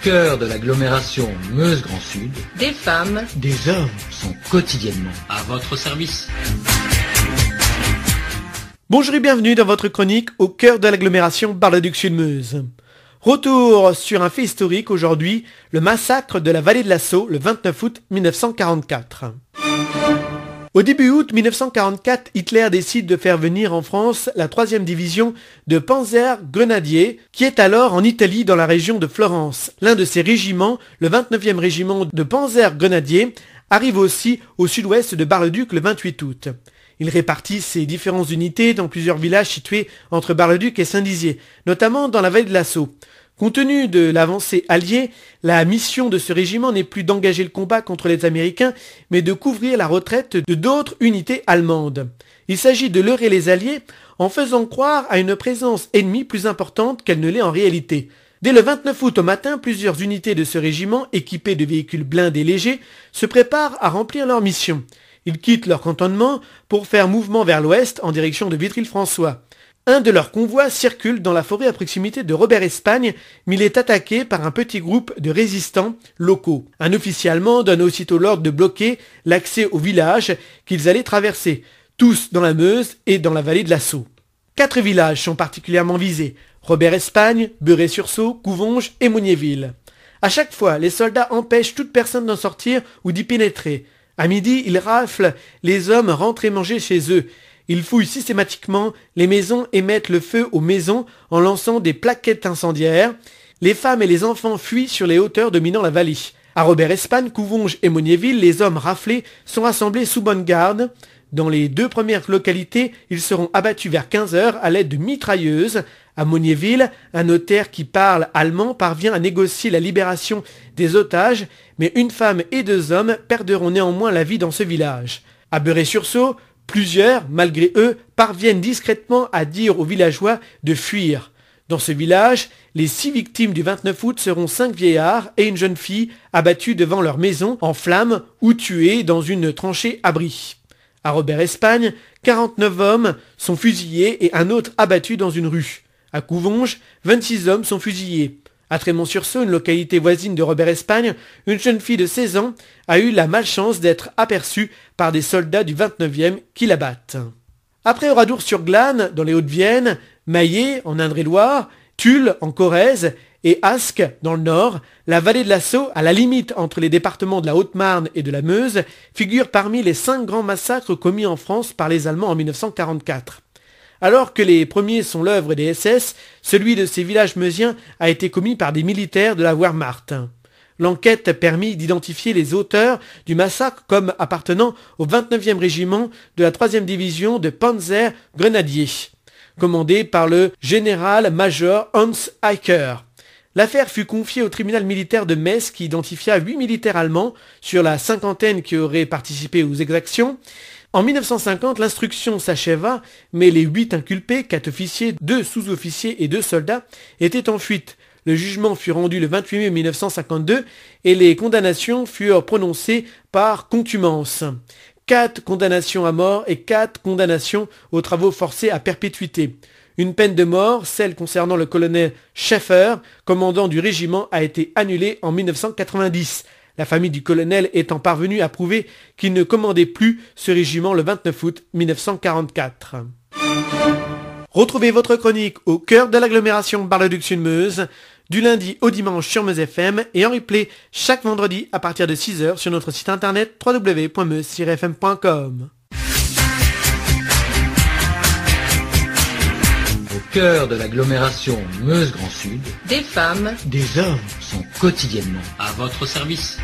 cœur de l'agglomération Meuse-Grand Sud, des femmes, des hommes sont quotidiennement à votre service. Bonjour et bienvenue dans votre chronique au cœur de l'agglomération Bar-le-Duc-Sud-Meuse. Retour sur un fait historique aujourd'hui, le massacre de la vallée de la Sceau le 29 août 1944. Au début août 1944, Hitler décide de faire venir en France la 3e division de Panzergrenadiers, qui est alors en Italie dans la région de Florence. L'un de ces régiments, le 29e régiment de Panzergrenadiers, arrive aussi au sud-ouest de Bar-le-Duc le 28 août. Il répartit ses différentes unités dans plusieurs villages situés entre Bar-le-Duc et Saint-Dizier, notamment dans la vallée de la Sceau. Compte tenu de l'avancée alliée, la mission de ce régiment n'est plus d'engager le combat contre les Américains, mais de couvrir la retraite de d'autres unités allemandes. Il s'agit de leurrer les Alliés en faisant croire à une présence ennemie plus importante qu'elle ne l'est en réalité. Dès le 29 août au matin, plusieurs unités de ce régiment, équipées de véhicules blindés légers, se préparent à remplir leur mission. Ils quittent leur cantonnement pour faire mouvement vers l'ouest en direction de Vitry-le-François. Un de leurs convois circule dans la forêt à proximité de Robert-Espagne, mais il est attaqué par un petit groupe de résistants locaux. Un officier allemand donne aussitôt l'ordre de bloquer l'accès au village qu'ils allaient traverser, tous dans la Meuse et dans la vallée de la Sceau. 4 villages sont particulièrement visés: Robert-Espagne, Beuret-sur-Sceau, Couvenges et Monniéville. À chaque fois, les soldats empêchent toute personne d'en sortir ou d'y pénétrer. À midi, ils raflent les hommes rentrés manger chez eux. Ils fouillent systématiquement les maisons et mettent le feu aux maisons en lançant des plaquettes incendiaires. Les femmes et les enfants fuient sur les hauteurs dominant la vallée. À Robert-Espagne, Couvenges et Monniéville, les hommes raflés sont rassemblés sous bonne garde. Dans les 2 premières localités, ils seront abattus vers 15 heures à l'aide de mitrailleuses. À Monniéville, un notaire qui parle allemand parvient à négocier la libération des otages, mais une femme et 2 hommes perdront néanmoins la vie dans ce village. À Beuret-sur-Sceau, plusieurs, malgré eux, parviennent discrètement à dire aux villageois de fuir. Dans ce village, les 6 victimes du 29 août seront 5 vieillards et une jeune fille abattus devant leur maison en flammes ou tués dans une tranchée abri. À Robert-Espagne, 49 hommes sont fusillés et un autre abattu dans une rue. À Couvenges, 26 hommes sont fusillés. À Trémont-sur-Saône, une localité voisine de Robert-Espagne, une jeune fille de 16 ans a eu la malchance d'être aperçue par des soldats du 29e qui l'abattent. Après Oradour-sur-Glane, dans les Hauts-de-Vienne, Maillé, en Indre-et-Loire, Tulle, en Corrèze, et Ascq, dans le Nord, la vallée de la Sceau, à la limite entre les départements de la Haute-Marne et de la Meuse, figure parmi les 5 grands massacres commis en France par les Allemands en 1944. Alors que les premiers sont l'œuvre des SS, celui de ces villages meusiens a été commis par des militaires de la Wehrmacht. L'enquête permit d'identifier les auteurs du massacre comme appartenant au 29e régiment de la 3e division de Panzergrenadiers, commandé par le général-major Hans Eicher. L'affaire fut confiée au tribunal militaire de Metz qui identifia 8 militaires allemands sur la 50aine qui auraient participé aux exactions. En 1950, l'instruction s'acheva, mais les 8 inculpés, 4 officiers, 2 sous-officiers et 2 soldats, étaient en fuite. Le jugement fut rendu le 28 mai 1952 et les condamnations furent prononcées par contumace. 4 condamnations à mort et 4 condamnations aux travaux forcés à perpétuité. Une peine de mort, celle concernant le colonel Schaeffer, commandant du régiment, a été annulée en 1990. La famille du colonel étant parvenue à prouver qu'il ne commandait plus ce régiment le 29 août 1944. Retrouvez votre chronique au cœur de l'agglomération Bar-le-Duc-Sud-Meuse du lundi au dimanche sur Meuse FM et en replay chaque vendredi à partir de 6 h sur notre site internet www.meuse-fm.com. Au cœur de l'agglomération Meuse-Grand Sud, des femmes, des hommes sont quotidiennement à votre service.